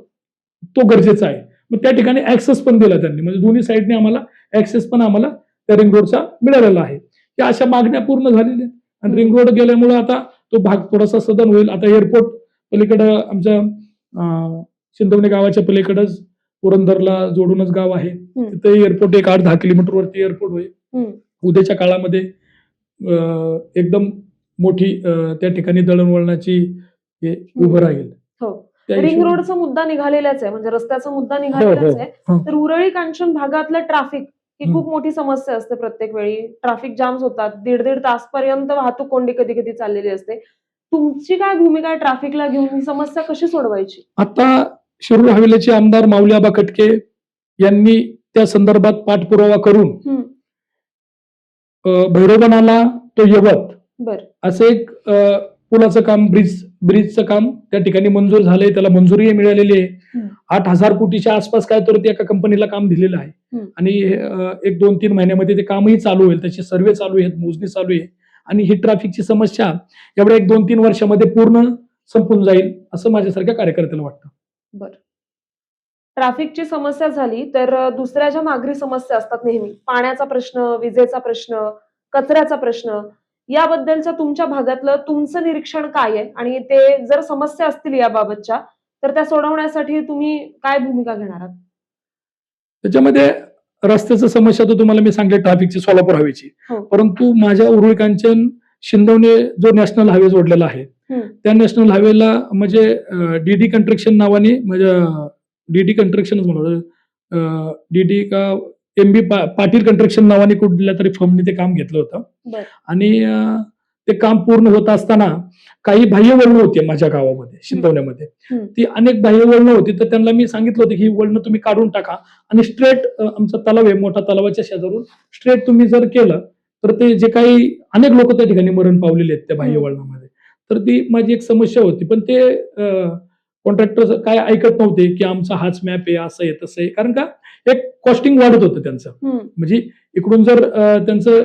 तो गरजेचा आहे. मग त्या ठिकाणी ऍक्सेस पण दिला त्यांनी, म्हणजे दोन्ही साईडने आम्हाला ऍक्सेस पण आम्हाला त्या रिंग रोडचा मिळालेला आहे. या अशा मागण्या पूर्ण झालेल्या आणि रिंग रोड गेल्यामुळे आता तो भाग थोडासा सदन होईल. आता एअरपोर्ट पलीकडे आमच्या सिंदवणे गावाच्या पलीकडे पुरंदरला जोडूनच गाव आहे. तिथे एअरपोर्ट एक 8-10 किलोमीटरवरती एअरपोर्ट होईल. उद्याच्या काळामध्ये एकदम मोठी त्या ठिकाणी दळणवळणाची हे उभं राहील. त्या रिंग हिशोबाने- रोडचा मुद्दा निघालेलाच आहे, म्हणजे रस्त्याचा मुद्दा निघालेलाच आहे. तर उरळी कांचन भागातलं ट्रॅफिक ही खूप मोठी समस्या असते. प्रत्येक वेळी ट्रॅफिक जाम्स होतात, 1.5 तासपर्यंत वाहतूक कोंडी कधी कधी चाललेली असते. तुमची काय भूमिका आहे ट्रॅफिकला घेऊन? ही समस्या कशी सोडवायची? आता शिरूर हवेलीचे आमदार माऊली आबा खटके यांनी त्या संदर्भात पाठपुरावा करून भैरवनाला तो यवत असं एक पुलाचं काम, ब्रिजचं काम त्या ठिकाणी मंजूर झालंय. त्याला मंजुरी मिळालेली आहे. 8,000 कोटीच्या आसपास काय तर एका कंपनीला काम दिलेलं आहे आणि 1-2-3 महिन्यामध्ये ते कामही चालू होईल. त्याची सर्वे चालू आहे, मोजणी चालू आहे आणि ही ट्रॅफिकची समस्या एवढ्या 1-2-3 वर्षामध्ये पूर्ण संपून जाईल असं माझ्यासारख्या कार्यकर्त्याला वाटतं. बरं, ट्रॅफिकची समस्या झाली तर दुसऱ्या ज्या नागरी समस्या असतात नेहमी, पाण्याचा प्रश्न, विजेचा प्रश्न, कचऱ्याचा प्रश्न, याबद्दलच्या तुमच्या भागातलं तुमचं निरीक्षण काय आहे? आणि ते जर समस्या असतील याबाबतच्या तर त्या सोडवण्यासाठी तुम्ही काय भूमिका घेणार आहात? त्याच्यामध्ये रस्त्याचं समस्या तर तुम्हाला मी सांगितलं, ट्रॅफिकची, सोलापूर हवेची. परंतु माझ्या उरुळी कांचन शिंदवणे जो नॅशनल हायवे जोडलेला आहे त्या नॅशनल हायवेला म्हणजे डीडी कंस्ट्रक्शन नावाने, म्हणजे डीडी कंस्ट्रक्शनच म्हणून डीडी का MB पाटील कंस्ट्रक्शन नावाने कुठल्या तरी फर्मने ते काम घेतलं होतं आणि ते काम पूर्ण होत असताना काही बाह्य वळणं होती माझ्या गावामध्ये, शिंदवण्यामध्ये. ती अनेक बाह्य वळणं होती. तर त्यांना मी सांगितलं होतं की ही वळणं तुम्ही काढून टाका आणि स्ट्रेट आमचा तलाव आहे, मोठा तलावाच्या शेजारून स्ट्रेट तुम्ही जर केलं तर ते जे काही अनेक लोक त्या ठिकाणी मरण पावलेले आहेत त्या बाह्य वळणामध्ये. तर ती माझी एक समस्या होती. पण ते कॉन्ट्रॅक्टर काय ऐकत नव्हते की आमचा हाच मॅप आहे, असं आहे तसं आहे. कारण का एक कॉस्टिंग वाढत होतं त्यांचं. म्हणजे इकडून जर त्यांचं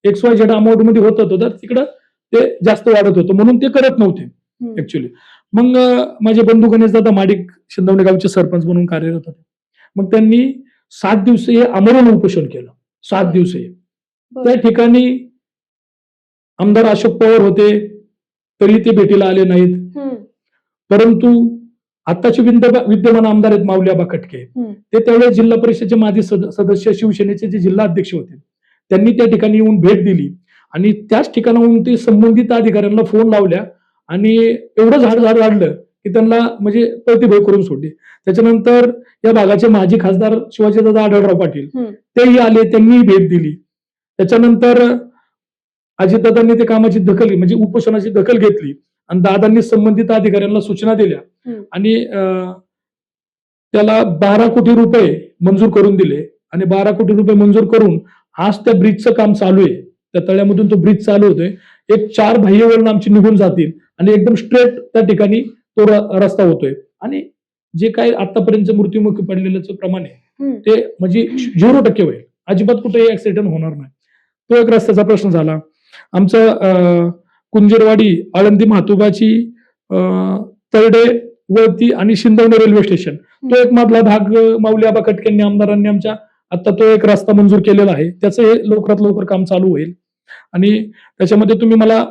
XYZ अमाऊंट मध्ये होत होतं तर तिकडं ते जास्त वाढत होतं, म्हणून ते करत नव्हते ऍक्च्युली. मग माझे बंधू गणेशदादा माडिक शिंदवणे गावचे सरपंच म्हणून कार्यरत होते. मग त्यांनी 7 दिवसीय आमरण उपोषण केलं. 7 दिवसीय. त्या ठिकाणी आमदार अशोक पवार होते तरी ते भेटीला आले नाहीत. परंतु आताचे विद्यमान आमदार आहेत माऊली आबा खटके, ते त्यावेळेस जिल्हा परिषदेचे माजी सदस्य, शिवसेनेचे जे जिल्हा अध्यक्ष होते, त्यांनी त्या ठिकाणी येऊन भेट दिली आणि त्याच ठिकाणाहून ते संबंधित अधिकाऱ्यांना फोन लावल्या आणि एवढं झाड वाढलं की त्यांना म्हणजे प्रतिभय करून सोडली. त्याच्यानंतर या भागाचे माजी खासदार शिवाजीदादा आढळराव पाटील तेही आले, त्यांनी भेट दिली. त्याच्यानंतर अजितदादांनी ते कामाची दखल, म्हणजे उपोषणाची दखल घेतली आणि दादांनी संबंधित अधिकाऱ्यांना सूचना दिल्या आणि त्याला 12 कोटी रुपये मंजूर करून दिले आणि 12 कोटी रुपये मंजूर करून आज त्या ब्रिजचं काम चालू आहे. त्या तळ्यामधून तो ब्रिज चालू होतोय. एक 4 बाह्य वळण आमची निघून जातील आणि एकदम स्ट्रेट त्या ठिकाणी तो रस्ता होतोय आणि जे काही आतापर्यंत मृत्युमुखी पडलेलं प्रमाण आहे ते म्हणजे 0% होईल. अजिबात कुठेही ऍक्सिडेंट होणार नाही. तो एक रस्त्याचा प्रश्न झाला. आमचं कुंजरवाडी, आळंदी, म्हातुबाची, तरडे, वळती आणि शिंदवणे रेल्वे स्टेशन, तो एक मधला भाग माऊली आबा खटकेंनी, आमदारांनी आमच्या आता तो एक रस्ता मंजूर केलेला आहे. त्याचं हे लवकरात लवकर काम चालू होईल. आणि त्याच्यामध्ये तुम्ही मला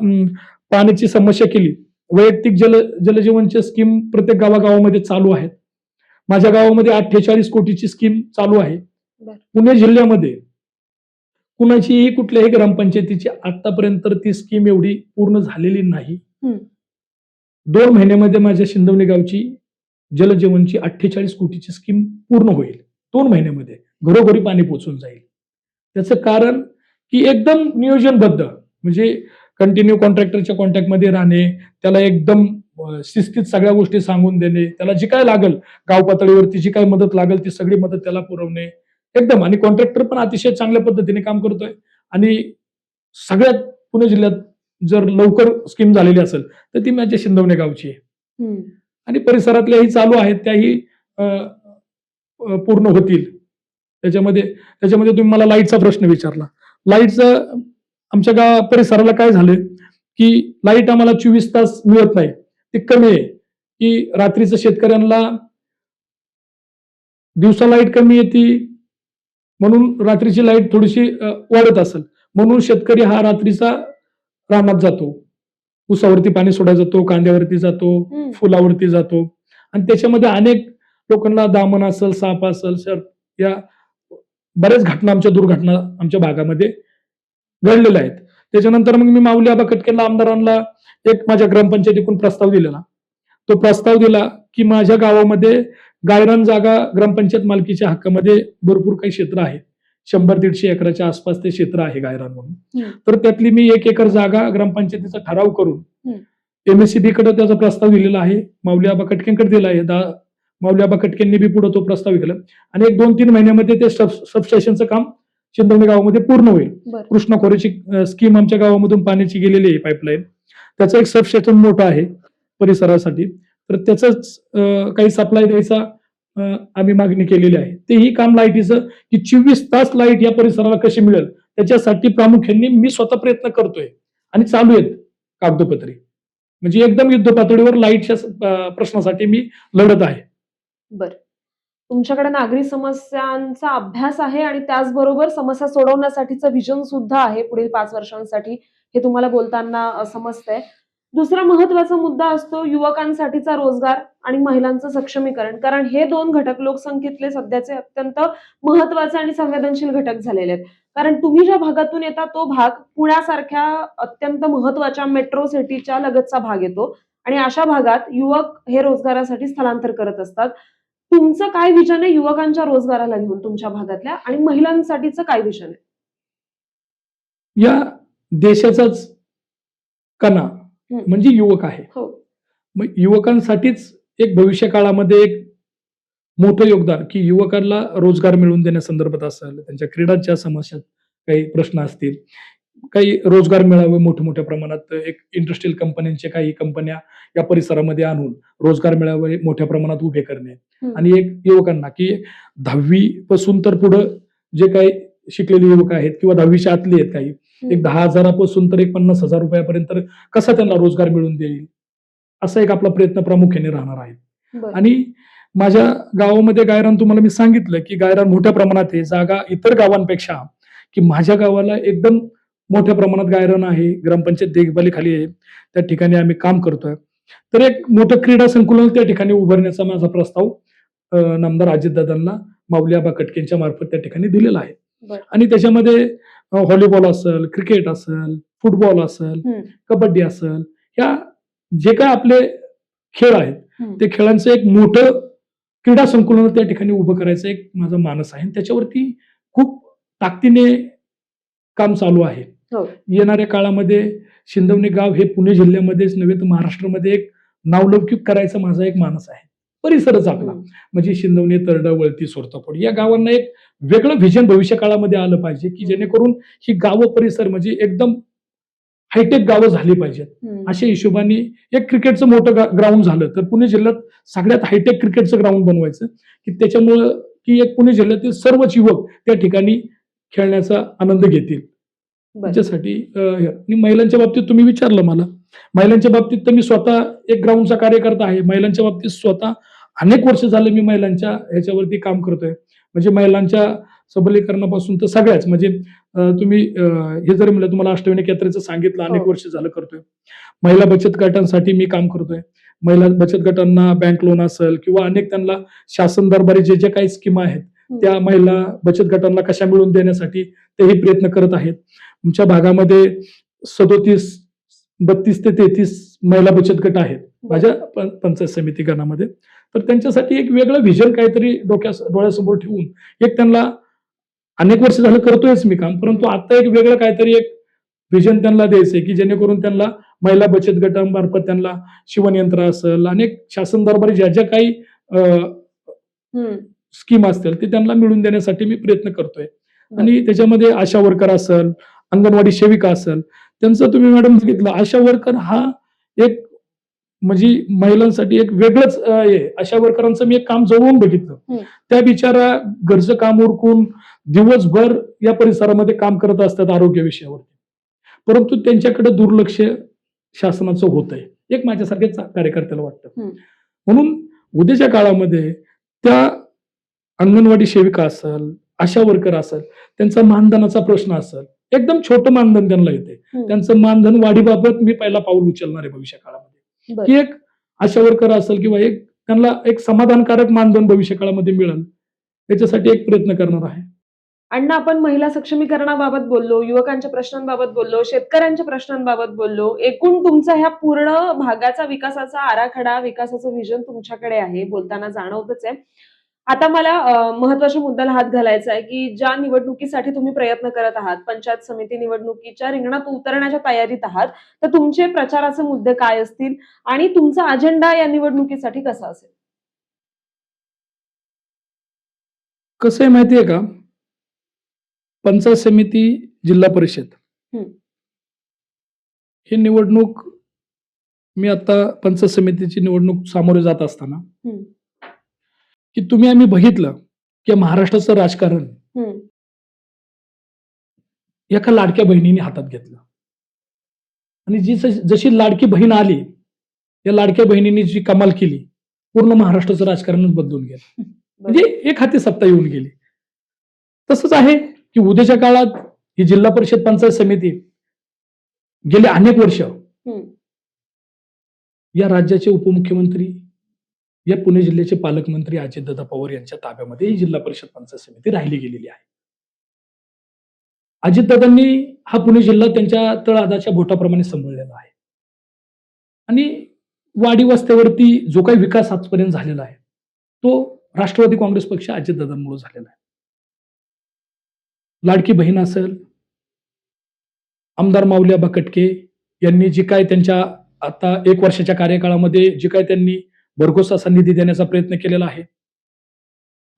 पाण्याची समस्या केली. वैयक्तिक जलजीवनची स्कीम प्रत्येक गावागावामध्ये चालू आहेत. माझ्या गावामध्ये 48 कोटीची स्कीम चालू आहे. पुणे जिल्ह्यामध्ये कुणाचीही कुठल्याही ग्रामपंचायतीची आतापर्यंत ती स्कीम एवढी पूर्ण झालेली नाही. 2 महिन्यामध्ये माझ्या शिंदवणे गावची जलजीवनची 48 कोटीची स्कीम पूर्ण होईल. 2 महिन्यामध्ये घरोघरी पाणी पोहोचून जाईल. त्याचं कारण की एकदम नियोजनबद्ध, म्हणजे कंटिन्यू कॉन्ट्रॅक्टरच्या कॉन्टॅक्टमध्ये राहणे, त्याला एकदम शिस्तीत सगळ्या गोष्टी सांगून देणे, त्याला जी काय लागल गाव पातळीवरती जी काय मदत लागेल ती सगळी मदत त्याला पुरवणे एकदम. आणि कॉन्ट्रॅक्टर पण अतिशय चांगल्या पद्धतीने काम करतोय. आणि सगळ्यात पुणे जिल्ह्यात जर लवकर स्कीम झालेली असेल तर ती माझ्या शिंदवणे गावची आहे आणि परिसरातल्याही चालू आहेत, त्याही पूर्ण होतील. त्याच्यामध्ये तुम्ही मला लाईटचा प्रश्न विचारला. लाईटचं आमच्या परिसराला काय झालं की लाईट आम्हाला 24 तास मिळत नाही. ते कमी आहे की रात्रीचं शेतकऱ्यांना दिवसा लाईट कमी येते म्हणून रात्रीची लाईट थोडीशी वाढत असेल म्हणून शेतकरी हा रात्रीचा रानात जातो, ऊसावरती पाणी सोडायला जातो, कांद्यावरती जातो, फुलावरती जातो आणि त्याच्यामध्ये अनेक लोकांना दामन असेल, साप असेल, सर या बऱ्याच घटना दुर्घटना आमच्या भागामध्ये घडलेल्या आहेत. त्याच्यानंतर मग मी माऊली आबा कटकेंना आमदारांना एक माझ्या ग्रामपंचायतीकडून प्रस्ताव दिलेला. तो प्रस्ताव दिला की माझ्या गावामध्ये गायरान जागा ग्रामपंचायत मालकीच्या हक्कामध्ये भरपूर काही क्षेत्र आहे. 100-150 एकराच्या आसपास ते क्षेत्र आहे गायरान म्हणून. तर त्यातली मी 1 एकर जागा ग्रामपंचायतीचा ठराव करून MSCB कडे त्याचा प्रस्ताव दिलेला आहे. माऊली आबा कटकेंकडे दिला आहे. माऊली आबा कटकेंनी बी पुढे तो प्रस्ताव विकला आणि 1-2-3 महिन्यामध्ये ते सबस्टेशनचं काम चिंचवणी गावामध्ये पूर्ण होईल. कृष्णा खोऱ्याची स्कीम आमच्या गावामधून पाण्याची गेलेली आहे पाईपलाईन. त्याचं एक सबस्टेशन मोठं आहे परिसरासाठी. तर त्याचंच काही सप्लाय द्यायचा आम्ही मागणी केलेली आहे. तेही काम लाईटीचं की 24 तास लाईट या परिसराला कशी मिळेल त्याच्यासाठी प्रामुख्याने मी स्वतः प्रयत्न करतोय आणि चालू आहेत कागदोपत्री. म्हणजे एकदम युद्ध पातळीवर लाईटच्या प्रश्नासाठी मी लढत आहे. बर, तुमच्याकडे नागरी समस्यांचा अभ्यास आहे आणि त्याचबरोबर समस्या सोडवण्यासाठीचं विजन सुद्धा आहे पुढील 5 वर्षांसाठी, हे तुम्हाला बोलताना समजतंय. दुसरा महत्वाचा मुद्दा असतो युवकांसाठीचा रोजगार आणि महिलांचं सक्षमीकरण, कारण हे 2 घटक लोकसंख्येतले सध्याचे अत्यंत महत्वाचे आणि संवेदनशील घटक झालेले आहेत. कारण तुम्ही ज्या भागातून येता तो भाग पुण्यासारख्या अत्यंत महत्वाच्या मेट्रो सिटीच्या लगतचा भाग येतो आणि अशा भागात युवक हे रोजगारासाठी स्थलांतर करत असतात. तुमचं काय विजन आहे युवकांच्या रोजगाराला घेऊन तुमच्या भागातल्या, आणि महिलांसाठीचं काय विजन आहे? या देशाचाच कणा म्हणजे युवक आहे. मग युवकांसाठीच एक भविष्य काळामध्ये एक मोठं योगदान की युवकांना रोजगार मिळवून देण्यासंदर्भात असेल, त्यांच्या क्रीडांच्या समस्या काही प्रश्न असतील, काही रोजगार मिळावे मोठ्या प्रमाणात, एक इंडस्ट्रियल कंपन्यांच्या काही कंपन्या या परिसरामध्ये आणून रोजगार मिळावे मोठ्या प्रमाणात उभे करणे आणि एक युवकांना की 10वी पासून तर पुढे जे काही शिकलेले युवक आहेत किंवा 10वीच्या आतले आहेत काही, एक 10,000 पासून तर एक 50,000 रुपयापर्यंत कसा त्यांना रोजगार मिळवून देईल असा एक आपला प्रयत्न प्रामुख्याने राहणार आहे. आणि माझ्या गावामध्ये गायरान तुम्हाला मी सांगितलं की गायरान मोठ्या प्रमाणात आहे. जागा इतर गावांपेक्षा की माझ्या गावाला एकदम मोठ्या प्रमाणात गायरान आहे. ग्रामपंचायत देखभालीखाली आहे. त्या ठिकाणी आम्ही काम करतोय. तर एक मोठं क्रीडा संकुलन त्या ठिकाणी उभारण्याचा माझा प्रस्ताव नामदार अजितदादांना माऊली आबा कटकेंच्या मार्फत त्या ठिकाणी दिलेला आहे. आणि त्याच्यामध्ये व्हॉलीबॉल असेल, क्रिकेट असेल, फुटबॉल असेल, कबड्डी असेल, या जे काय आपले खेळ आहेत ते खेळांचं एक मोठं क्रीडा संकुलन त्या ठिकाणी उभं करायचं एक माझा मानस आहे. त्याच्यावरती खूप ताकदीने काम चालू आहे. येणाऱ्या काळामध्ये शिंदवणे गाव हे पुणे जिल्ह्यामध्येच नव्हे तर महाराष्ट्रामध्ये एक नावलौकिक करायचा माझा एक मानस आहे. परिसरच आपला म्हणजे शिंदवणे, तरड, वळती, सोरतापोड या गावांना एक वेगळं व्हिजन भविष्य काळामध्ये आलं पाहिजे की जेणेकरून ही गावं परिसर म्हणजे एकदम हायटेक गावं झाली पाहिजेत. अशा हिशोबाने एक क्रिकेटचं मोठं ग्राउंड झालं तर पुणे जिल्ह्यात सगळ्यात हायटेक क्रिकेटचं ग्राउंड बनवायचं की त्याच्यामुळं की एक पुणे जिल्ह्यातील सर्वच युवक त्या ठिकाणी खेळण्याचा आनंद घेतील. त्याच्यासाठी महिलांच्या बाबतीत तुम्ही विचारलं मला, महिलांच्या बाबतीत तर मी स्वतः एक ग्राउंडचा कार्यकर्ता आहे. महिलांच्या बाबतीत स्वतः अनेक वर्ष झाले मी महिलांच्या ह्याच्यावरती काम करतोय. म्हणजे महिलांच्या सबलीकरणापासून तर सगळ्याच म्हणजे तुम्ही हे जरी म्हणलं तुम्हाला अष्टविनायक यात्रेचं सांगितलं, अनेक वर्ष झालं करतोय. महिला बचत गटांसाठी मी काम करतोय. महिला बचत गटांना बँक लोन असेल किंवा अनेक त्यांना शासन दरबारी जे जे काही स्कीम आहेत त्या महिला बचत गटांना कशा मिळवून देण्यासाठी तेही प्रयत्न करत आहेत. आमच्या भागामध्ये 32 ते 33 महिला बचत गट आहेत माझ्या पंचायत समिती गणामध्ये. तर त्यांच्यासाठी एक वेगळं व्हिजन काहीतरी डोळ्यासमोर ठेवून एक त्यांना अनेक वर्ष झालं करतोयच मी काम, परंतु आता एक वेगळं काहीतरी एक व्हिजन त्यांना द्यायचंय की जेणेकरून त्यांना महिला बचत गटांमार्फत त्यांना शिवणयंत्र असेल, अनेक शासन दरबारी ज्या ज्या काही स्कीम असतील ते त्यांना मिळवून देण्यासाठी मी प्रयत्न करतोय. आणि त्याच्यामध्ये आशा वर्कर असेल, अंगणवाडी सेविका असेल, त्यांचं तुम्ही मॅडम बघितलं आशा वर्कर हा एक म्हणजे महिलांसाठी एक वेगळंच अशा वर्करांचं मी एक काम जवळून बघितलं. त्या बिचारा घरचं काम उरकून दिवसभर या परिसरामध्ये काम करत असतात आरोग्य विषयावरती, परंतु त्यांच्याकडे दुर्लक्ष शासनाचं होत आहे एक माझ्यासारख्या कार्यकर्त्याला वाटतं. म्हणून उद्याच्या काळामध्ये त्या अंगणवाडी सेविका असेल, आशा वर्कर असेल, त्यांचा मानधनाचा प्रश्न असेल, एकदम छोटं मानधन त्यांना येते, त्यांचं मानधन वाढीबाबत मी पहिला पाऊल उचलणार आहे भविष्य काळामध्ये. की एक आशा वर्कर असेल किंवा एक त्यांना एक समाधानकारक मानधन भविष्य काळामध्ये मिळेल याच्यासाठी एक प्रयत्न करणार आहे. अण्णा, आपण महिला सक्षमीकरणाबाबत बोललो, युवकांच्या प्रश्नांबाबत बोललो, शेतकऱ्यांच्या प्रश्नांबाबत बोललो. एकूण तुमचा ह्या पूर्ण भागाचा विकासाचा आराखडा, विकासाचं व्हिजन तुमच्याकडे आहे, बोलताना जाणवतच आहे. आता मला महत्त्वाच्या मुद्द्याला हात घालायचा आहे, की ज्या निवडणुकीसाठी तुम्ही प्रयत्न करत आहात, पंचायत समिती निवडणुकीच्या रिंगणात उतरण्याच्या तयारीत आहात, तर तुमचे प्रचाराचे मुद्दे काय असतील आणि तुमचा अजेंडा या निवडणुकीसाठी कसा असेल? कसं आहे माहितीये का, पंचायत समिती, जिल्हा परिषद हं. ही निवडणूक, मी आता पंचायत समितीची निवडणूक सामोरे जात असताना हं. की आम्ही बघितलं की महाराष्ट्राचं राजकारण हं. एका लाडक्या बहिणीने हातात घेतलं आणि जशी लाडकी बहीण आली, या लाडक्या बहिणीने जी कमाल केली, पूर्ण महाराष्ट्राचं राजकारणच बदलून गेलं. म्हणजे एक हाती सत्ता येऊन गेली. तसंच आहे की उद्याच्या काळात ही जिल्हा परिषद पंचायत समिती गेले अनेक वर्ष या राज्याचे उपमुख्यमंत्री, या पुणे जिल्ह्याचे पालकमंत्री अजितदादा पवार यांच्या ताब्यामध्ये ही जिल्हा परिषद पंचायत समिती राहिली गेलेली आहे. अजितदादांनी हा पुणे जिल्हा त्यांच्या तळहाताच्या बोटाप्रमाणे सांभाळलेला आहे आणि वाडी वस्त्यावरती जो काही विकास आजपर्यंत झालेला आहे तो राष्ट्रवादी काँग्रेस पक्ष अजितदादांमुळे झालेला आहे. लाडकी बहीण असेल, आमदार माऊली कटके यांनी जी काय त्यांच्या आता 1 वर्षाच्या कार्यकाळामध्ये जे काय त्यांनी भरघोस असा निधी देण्याचा प्रयत्न केलेला आहे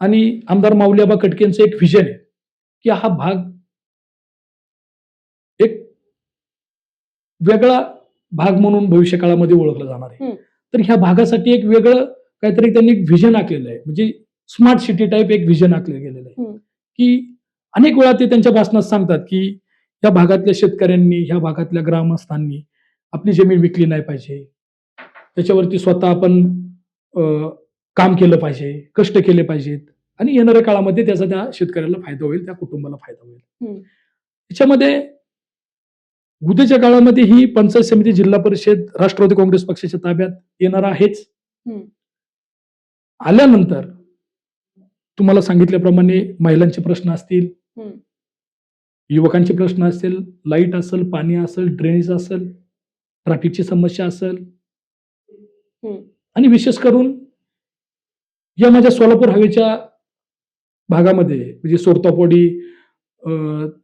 आणि आमदार माऊली कटकेंचं एक व्हिजन आहे की हा भाग एक वेगळा भाग म्हणून भविष्य काळामध्ये ओळखला जाणार आहे. तर ह्या भागासाठी एक वेगळं काहीतरी त्यांनी एक व्हिजन आखलेलं आहे, म्हणजे स्मार्ट सिटी टाईप एक व्हिजन आखलं गेलेलं आहे की अनेक वेळा ते त्यांच्या भाषणात सांगतात की या भागातल्या शेतकऱ्यांनी, ह्या भागातल्या ग्रामस्थांनी आपली जमीन विकली नाही पाहिजे, त्याच्यावरती स्वतः आपण काम केलं पाहिजे, कष्ट केले पाहिजेत आणि येणाऱ्या काळामध्ये त्याचा त्या शेतकऱ्याला फायदा होईल, त्या कुटुंबाला फायदा होईल. त्याच्यामध्ये उद्याच्या काळामध्ये ही पंचायत समिती, जिल्हा परिषद राष्ट्रवादी काँग्रेस पक्षाच्या ताब्यात येणार आहेच. आल्यानंतर तुम्हाला सांगितल्याप्रमाणे महिलांचे प्रश्न असतील, युवकांचे प्रश्न असतील, लाईट असेल, पाणी असेल, ड्रेनेज असेल, ट्रॅफिकची समस्या असेल आणि विशेष करून या माझ्या सोलापूर हवेच्या भागामध्ये म्हणजे सोरतापोडी,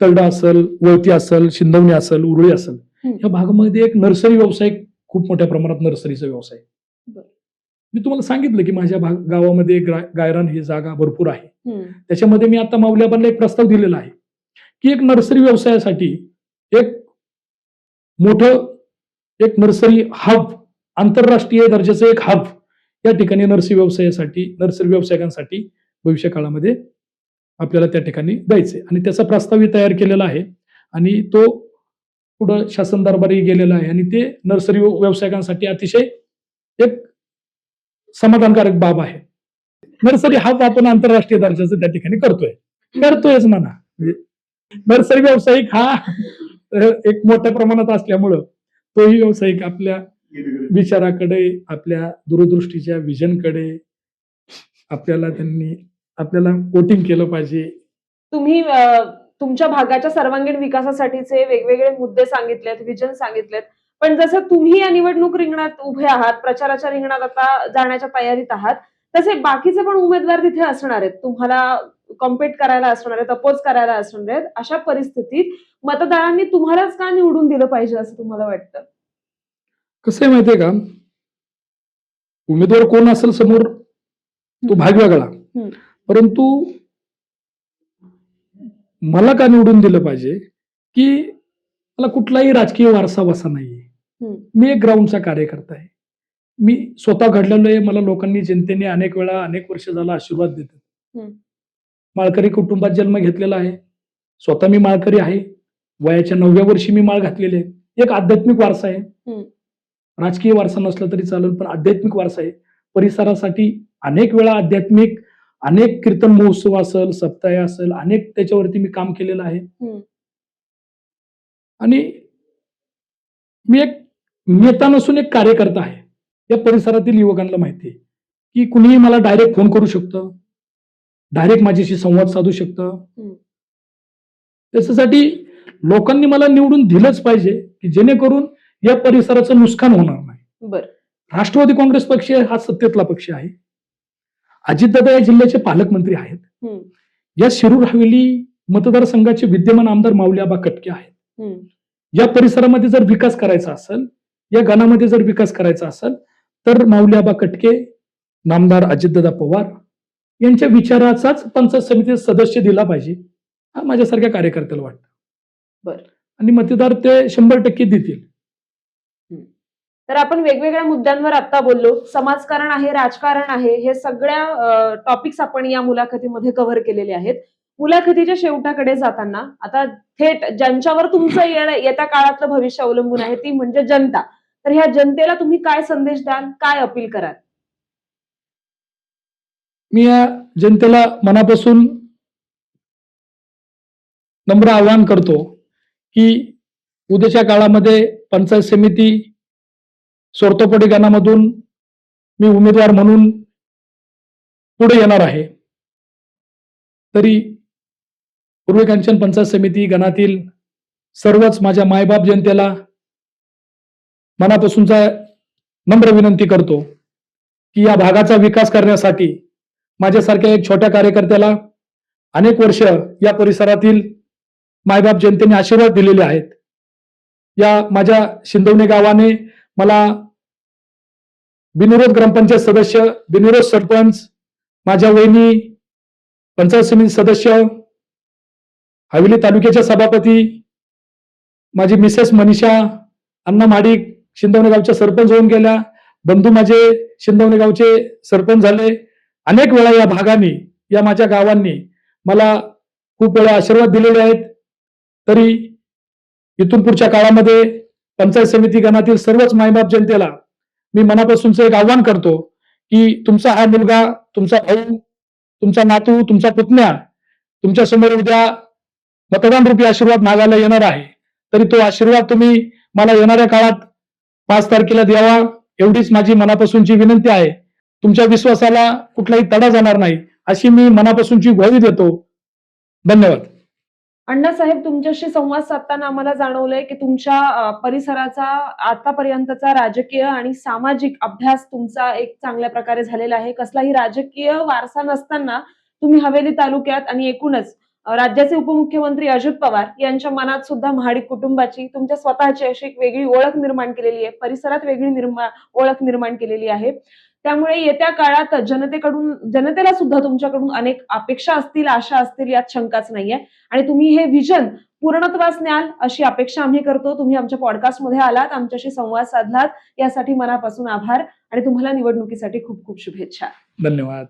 तळडा असेल, वळती असेल, शिंदवणी असेल, उरळी असेल, या भागामध्ये एक नर्सरी व्यवसाय, खूप मोठ्या प्रमाणात नर्सरीचा व्यवसाय. मी तुम्हाला सांगितलं की माझ्या गावामध्ये गायरान ही जागा भरपूर आहे. त्याच्यामध्ये मी आता माऊल्याबांना एक प्रस्ताव दिलेला आहे की एक नर्सरी व्यवसायासाठी एक मोठं एक नर्सरी हब, आंतरराष्ट्रीय दर्जाचं एक हब या ठिकाणी नर्सरी व्यावसायिकांसाठी भविष्य काळामध्ये आपल्याला त्या ठिकाणी द्यायचे आणि त्याचा प्रस्तावही तयार केलेला आहे आणि तो पुढे शासन दरबारी गेलेला आहे आणि ते नर्सरी व्यावसायिकांसाठी अतिशय एक समाधानकारक बाब आहे. नर्सरी हब आपण आंतरराष्ट्रीय दर्जाचं त्या ठिकाणी करतोयच म्हणा. नर्सरी व्यावसायिक हा एक मोठ्या प्रमाणात असल्यामुळं तोही व्यावसायिक आपल्या विचाराकडे, आपल्या दूरदृष्टीच्या विजनकडे आपल्याला वोटिंग केलं पाहिजे. तुम्ही तुमच्या भागाच्या सर्वांगीण विकासासाठीचे वेगवेगळे मुद्दे सांगितलेत, विजन सांगितलेत, पण जसं तुम्ही या निवडणूक रिंगणात उभे आहात, प्रचाराच्या रिंगणात आता जाण्याच्या तयारीत आहात, तसे बाकीचे पण उमेदवार तिथे असणार आहेत, तुम्हाला कॉम्पीट करायला असणार आहेत, अपोज करायला असणार आहेत. अशा परिस्थितीत मतदारांनी तुम्हालाच का निवडून दिलं पाहिजे असं तुम्हाला वाटतं? कसं आहे माहितीये का, उमेदवार कोण असेल समोर तो भाग वेगळा, परंतु मला का निवडून दिलं पाहिजे की मला कुठलाही राजकीय वारसा वसा नाहीये. मी एक ग्राउंडचा कार्यकर्ता आहे. मी स्वतः घडलेलो आहे. मला लोकांनी, जनतेने अनेक वेळा, अनेक वर्ष झाला आशीर्वाद देतात. माळकरी कुटुंबात जन्म घेतलेला आहे. स्वतः मी माळकरी आहे. वयाच्या 9व्या वर्षी मी माळ घातलेली आहे. एक आध्यात्मिक वारसा आहे. राजकीय वारसा नसला तरी चालेल, पण आध्यात्मिक वारसा आहे. परिसरासाठी अनेक वेळा अनेक कीर्तन महोत्सव असेल, सप्ताह असेल, अनेक त्याच्यावरती मी काम केलेलं आहे. आणि मी एक नेता नसून एक कार्यकर्ता आहे. या परिसरातील युवकांना माहिती आहे की कुणीही मला डायरेक्ट फोन करू शकतं, डायरेक्ट माझ्याशी संवाद साधू शकतं. त्याच्यासाठी लोकांनी मला निवडून दिलंच पाहिजे की जेणेकरून या परिसराचं नुकसान होणार नाही. बर. राष्ट्रवादी काँग्रेस पक्ष हा सत्तेतला पक्ष आहे. अजितदादा या जिल्ह्याचे पालकमंत्री आहेत. या शिरूर हवेली मतदारसंघाचे विद्यमान आमदार माऊलीआबा कटके आहेत. या परिसरामध्ये जर विकास करायचा असेल, या गणामध्ये जर विकास करायचा असेल, तर माऊलीआबा कटके, नामदार अजितदादा पवार यांच्या विचाराचाच पंचायत समितीचा सदस्य दिला पाहिजे, हा माझ्यासारख्या कार्यकर्त्याला वाटतं. बर. आणि मतदार ते 100% देतील. तर आपण वेगवेगळ्या मुद्द्यांवर आता बोललो. समाजकारण आहे, राजकारण आहे, हे सगळ्या टॉपिक्स आपण या मुलाखतीमध्ये कव्हर केलेले आहेत. मुलाखतीच्या शेवटाकडे जाताना आता थेट ज्यांच्यावर तुमचं येत्या काळातलं भविष्य अवलंबून आहे ती म्हणजे जनता. तर ह्या जनतेला तुम्ही काय संदेश द्याल, काय अपील कराल? मी या जनतेला मनापासून नम्र आवाहन करतो की उद्याच्या काळामध्ये पंचायत समिती सोरतोपडी गणामधून मी उमेदवार म्हणून पुढे येणार आहे. तरी पूर्वी कांचन पंचायत समिती गणातील सर्वच माझ्या मायबाप जनतेला मनापासूनचा नम्र विनंती करतो की या भागाचा विकास करण्यासाठी माझ्यासारख्या एक छोट्या कार्यकर्त्याला अनेक वर्ष या परिसरातील मायबाप जनतेने आशीर्वाद दिलेले आहेत. या माझ्या शिंदवणे गावाने मला बिनविरोध ग्रामपंचायत सदस्य, बिनविरोध सरपंच, माझ्या वहिनी पंचायत समिती सदस्य, हवेली तालुक्याच्या सभापती, माझी मिसेस मनीषा अण्णा महाडिक शिंदवणे गावच्या सरपंच होऊन गेल्या, बंधू माझे शिंदवणे गावचे सरपंच झाले. अनेक वेळा या भागाने, या माझ्या गावांनी मला खूप वेळा आशीर्वाद दिलेले आहेत. तरी इथून पुढच्या काळामध्ये पंचायत समिती गणातील सर्वच मायबाप जनतेला मी मनापासूनच एक आव्हान करतो की तुमचा हा मुलगा, तुमचा भाऊ, तुमचा नातू, तुमचा पुतण्या तुमच्या समोर उद्या मतदान रूपी आशीर्वाद मागायला येणार आहे. तरी तो आशीर्वाद तुम्ही मला येणाऱ्या काळात 5 तारखेला द्यावा, एवढीच माझी मनापासूनची विनंती आहे. तुमच्या विश्वासाला कुठलाही तडा जाणार नाही अशी मी मनापासूनची ग्वाही देतो. धन्यवाद. अण्णासाहेब, तुमच्याशी संवाद साधताना आम्हाला जाणवलंय की तुमच्या परिसराचा आतापर्यंतचा राजकीय आणि सामाजिक अभ्यास तुमचा एक चांगल्या प्रकारे झालेला आहे. कसलाही राजकीय वारसा नसताना तुम्ही हवेली तालुक्यात आणि एकूणच राज्याचे उपमुख्यमंत्री अजित पवार यांच्या मनात सुद्धा महाडिक कुटुंबाची तुमच्या स्वतःची अशी एक वेगळी ओळख निर्माण केलेली आहे, परिसरात वेगळी ओळख निर्माण केलेली आहे. त्यामुळे येत्या काळात जनतेला सुद्धा तुमच्याकडून अनेक अपेक्षा असतील, आशा असतील, यात शंकाच नाहीये. आणि तुम्ही हे विजन पूर्णत्वास न्याल अशी अपेक्षा आम्ही करतो. तुम्ही आमच्या पॉडकास्टमध्ये आलात, आमच्याशी संवाद साधलात, यासाठी मनापासून आभार आणि तुम्हाला निवडणुकीसाठी खूप खूप शुभेच्छा. धन्यवाद.